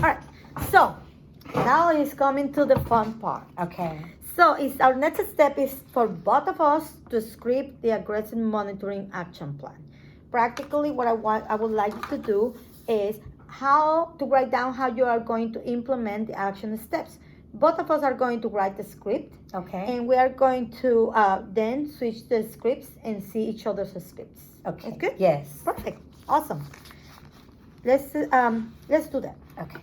right. So now it's coming to the fun part. Okay. So it's our next step is for both of us to script the aggressive monitoring action plan. Practically, what I would like you to do is how to write down how you are going to implement the action steps. Both of us are going to write the script, Okay. and we are going to then switch the scripts and see each other's scripts. Okay. That's good. Yes. Perfect. Awesome. Let's do that. Okay.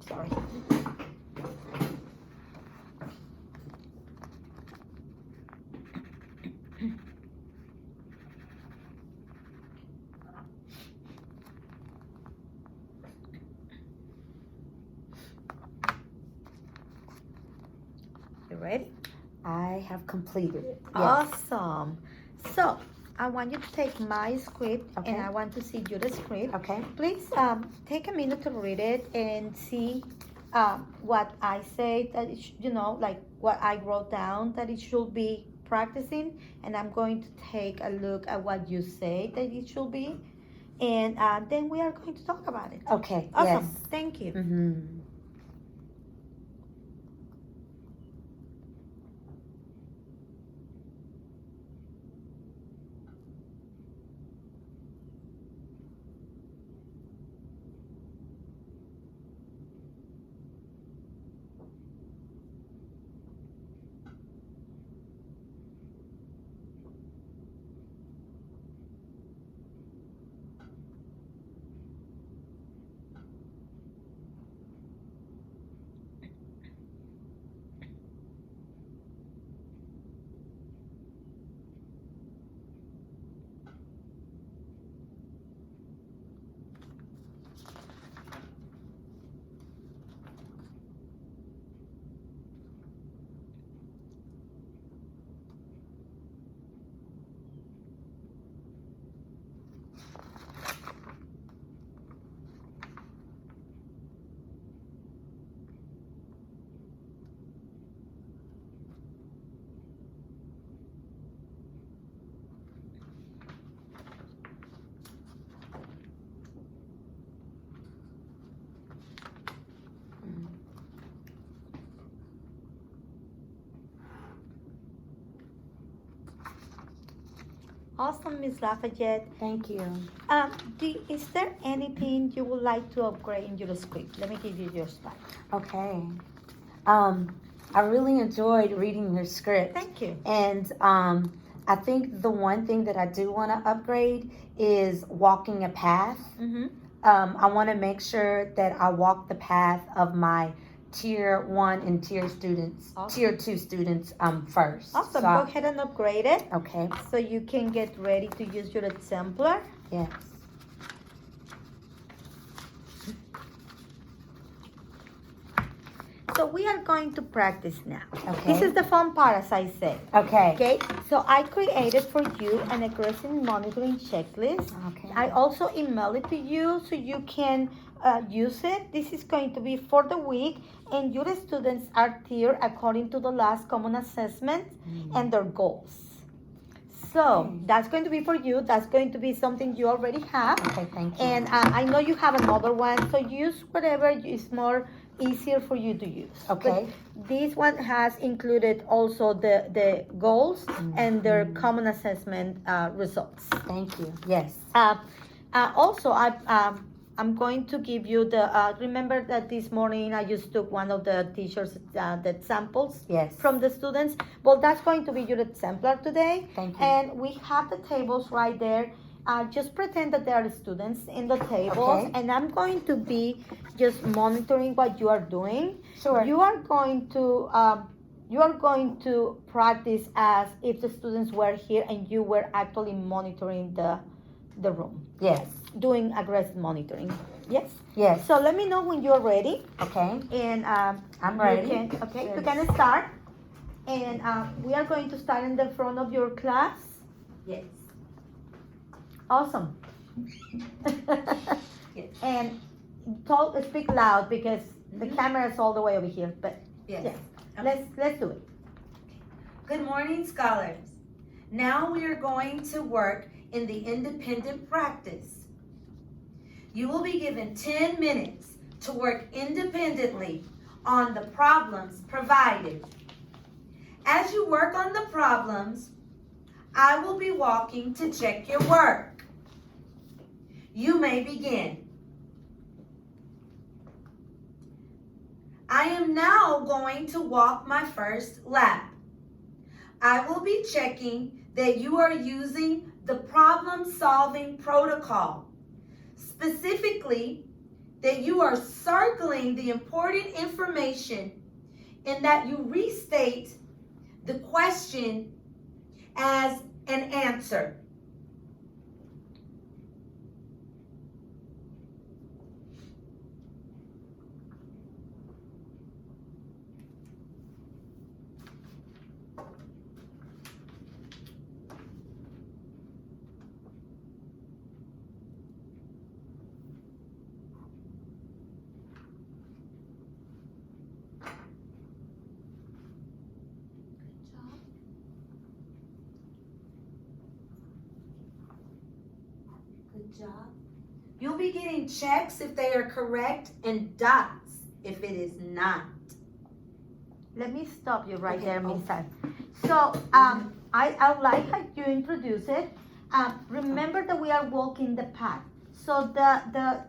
Sorry. You ready? I have completed it. Yes. Awesome. So I want you to take my script, Okay. and I want to see your script. Okay. Please take a minute to read it and see what I say that like what I wrote down that it should be practicing, and I'm going to take a look at what you say that it should be, and then we are going to talk about it. Okay. Awesome. Yes. Thank you. Mm-hmm. Awesome, Miss Lafayette. Thank you. Is there anything you would like to upgrade in your script? Let me give you your spot. Okay. Um, I really enjoyed reading your script. Thank you. And I think the one thing that I do want to upgrade is walking a path. Mm-hmm. I want to make sure that I walk the path of my tier 1 and tier Awesome. tier 2 students first. Awesome. So Go ahead and upgrade it okay. so you can get ready to use your exemplar. Yes. So we are going to practice now. Okay. This is the fun part, as I said. Okay. Okay, so I created for you an aggressive monitoring checklist. Okay. I also email it to you so you can use it. This is going to be for the week, and your students are tiered according to the last common assessment and their goals. So that's going to be for you. That's going to be something you already have. Okay, thank you. And I know you have another one, so use whatever is more easier for you to use. Okay. But this one has included also the goals and their common assessment results. Thank you. Yes. Also, I'm going to give you the, remember that this morning I just took one of the teachers' the samples Yes. from the students? Well, that's going to be your exemplar today. Thank you. And we have the tables right there. Just pretend that there are students in the tables, Okay. and I'm going to be just monitoring what you are doing. Sure. You are going to practice as if the students were here and you were actually monitoring the room, Yes. doing aggressive monitoring. Yes. Yes. So let me know when you're ready, Okay. and I'm you ready. okay, you can start, and we are going to start in the front of your class. Yes. Awesome. Yes. And speak loud because the camera is all the way over here. But Yes. yeah, let's do it. Good morning, scholars. Now we are going to work in the independent practice. You will be given 10 minutes to work independently on the problems provided. As you work on the problems, I will be walking to check your work. You may begin. I am now going to walk my first lap. I will be checking that you are using the problem-solving protocol. Specifically, that you are circling the important information and that you restate the question as an answer. Good job. You'll be getting checks if they are correct and dots if it is not. Let me stop you right Okay. there, Miss Ann. So I like how you introduce it. Remember that we are walking the path. So the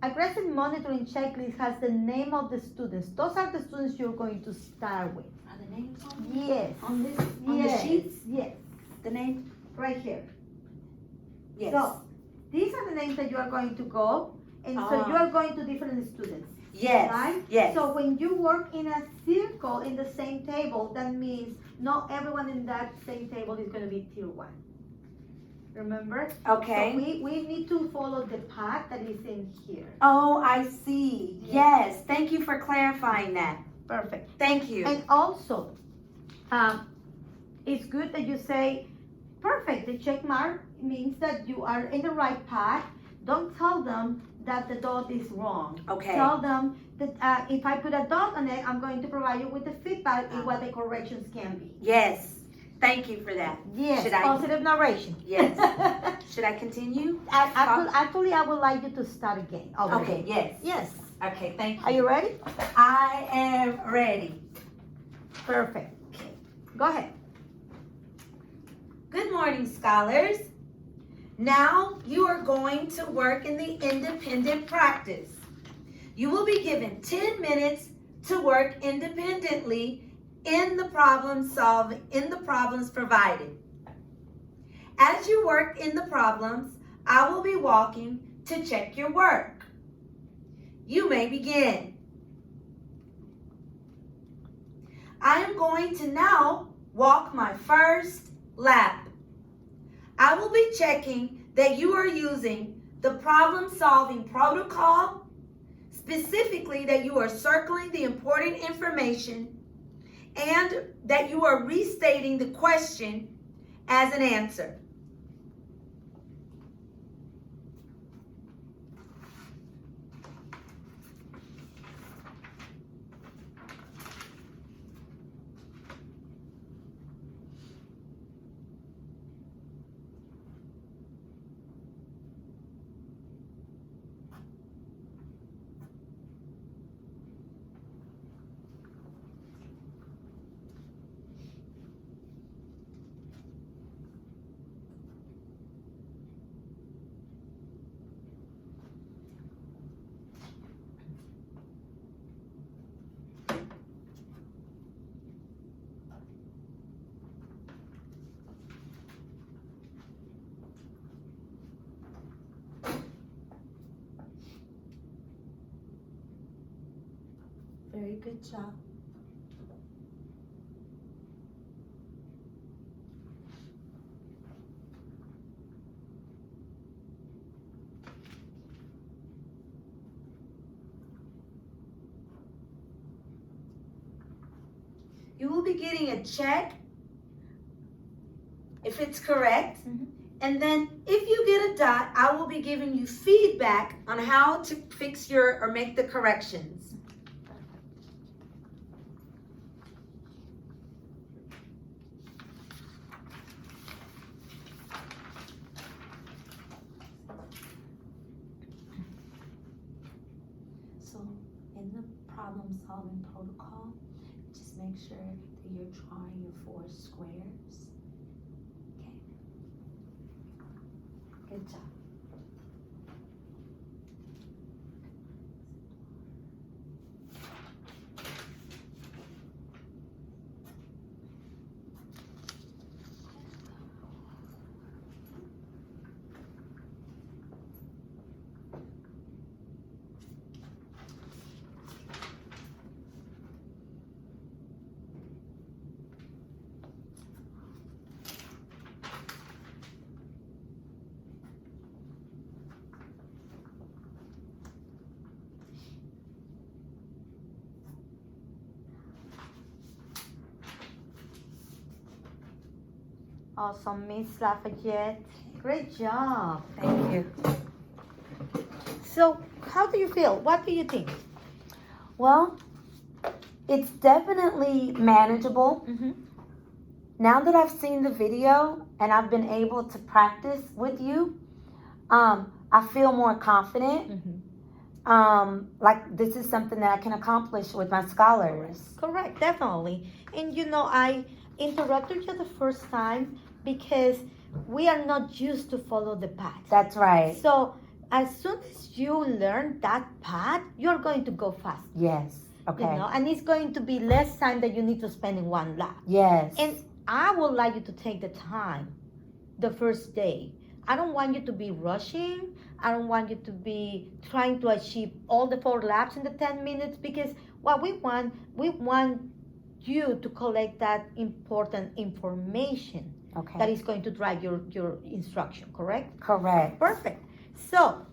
aggressive monitoring checklist has the name of the students. Those are the students you're going to start with. Are the names on Yes. On this Yes. the sheets? Yes. The name? Right here. Yes. So these are the names that you are going to go, and so you are going to different students. Yes. Right? Yes. So when you work in a circle in the same table, that means not everyone in that same table is going to be tier 1. Remember? Okay. So we need to follow the path that is in here. Oh, I see. Yes. Thank you for clarifying that. Perfect. Thank you. And also, it's good that you say, perfect. The check mark means that you are in the right path. Don't tell them that the dot is wrong. Okay. Tell them that if I put a dot on it, I'm going to provide you with the feedback in what the corrections can be. Yes. Thank you for that. Yes, Should I- positive narration. Yes. Should I continue? Actually, I would like you to start again. Okay. Yes. Yes. Okay. Thank you. Are you ready? I am ready. Perfect. Go ahead. Good morning, scholars. Now you are going to work in the independent practice. You will be given 10 minutes to work independently in the problems provided. As you work in the problems, I will be walking to check your work. You may begin. I am going to now walk my first lap. I will be checking that you are using the problem-solving protocol, specifically that you are circling the important information and that you are restating the question as an answer. Very good job. You will be getting a check if it's correct. And then if you get a dot, I will be giving you feedback on how to fix or make the corrections. So in the problem-solving protocol, just make sure that you're drawing your 4 squares. Okay. Good job. Awesome, Miss Lafayette. Great job. Thank you. So, how do you feel? What do you think? Well, it's definitely manageable. Now that I've seen the video and I've been able to practice with you, I feel more confident. Like this is something that I can accomplish with my scholars. Correct, definitely. And you know, I interrupted you the first time because we are not used to follow the path. That's right. So as soon as you learn that path, you're going to go fast. Yes. Okay. You know, and it's going to be less time that you need to spend in one lap. Yes. And I would like you to take the time the first day. I don't want you to be rushing. I don't want you to be trying to achieve all the 4 laps in the 10 minutes because what we want you to collect that important information that is going to drive your instruction, correct? Correct. Perfect. So,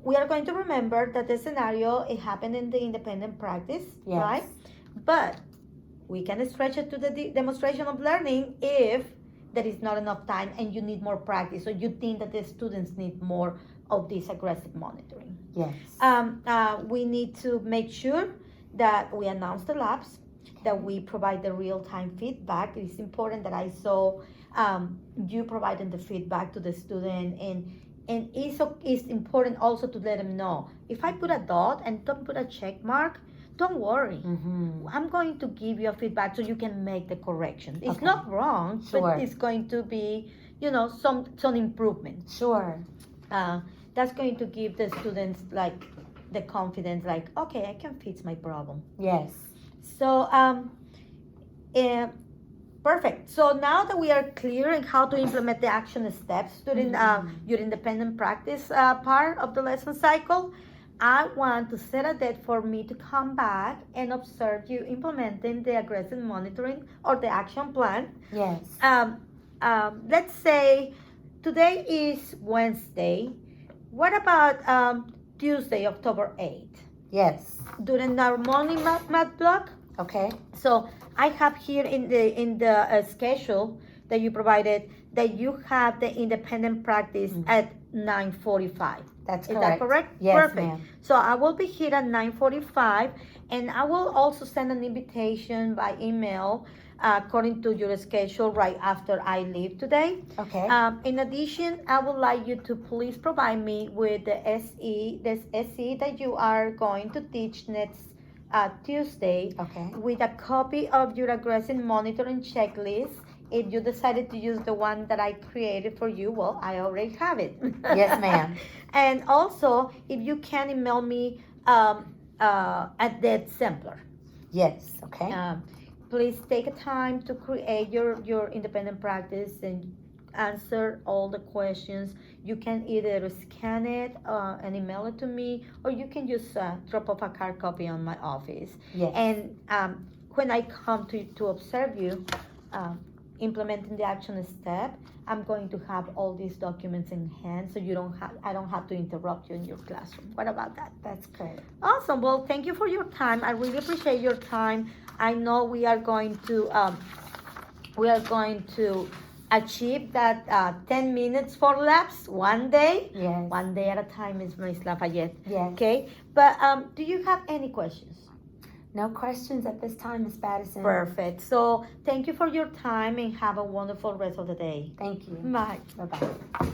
we are going to remember that the scenario, it happened in the independent practice, right? But we can stretch it to the demonstration of learning if there is not enough time and you need more practice, or you think that the students need more of this aggressive monitoring. Yes. We need to make sure that we announce the laps, that we provide the real-time feedback. It's important that I saw you providing the feedback to the student, and it's important also to let them know, if I put a dot and don't put a check mark, don't worry. I'm going to give you a feedback so you can make the correction. It's not wrong, but it's going to be, some improvement. Sure. That's going to give the students like the confidence, like, okay, I can fix my problem. Yes. So, perfect. So now that we are clear in how to implement the action steps during your independent practice part of the lesson cycle, I want to set a date for me to come back and observe you implementing the aggressive monitoring or the action plan. Yes. Let's say today is Wednesday. What about Tuesday, October 8th? Yes. During our morning math block? Okay. So I have here in the schedule that you provided that you have the independent practice at 9:45. That's Is correct. that correct? Yes, Perfect. ma'am. So I will be here at 9:45, and I will also send an invitation by email according to your schedule right after I leave today. Okay. In addition, I would like you to please provide me with the SE that you are going to teach next Tuesday, Okay. with a copy of your aggressive monitoring checklist. If you decided to use the one that I created for you, well, I already have it. Yes, ma'am. And also, if you can email me at that sampler. Yes. Okay. Please take a time to create your independent practice and answer all the questions. You can either scan it and email it to me, or you can just drop off a hard copy on my office. Yes. And when I come to observe you implementing the action step, I'm going to have all these documents in hand, so I don't have to interrupt you in your classroom. What about that? That's great. Awesome. Well, thank you for your time. I really appreciate your time. I know we are going to achieve that 10 minutes for labs one day. Yes. One day at a time, is Miss Lafayette. Yes. Okay. But do you have any questions? No questions at this time, Ms. Battison. Perfect. So thank you for your time and have a wonderful rest of the day. Thank you. Bye. Bye-bye.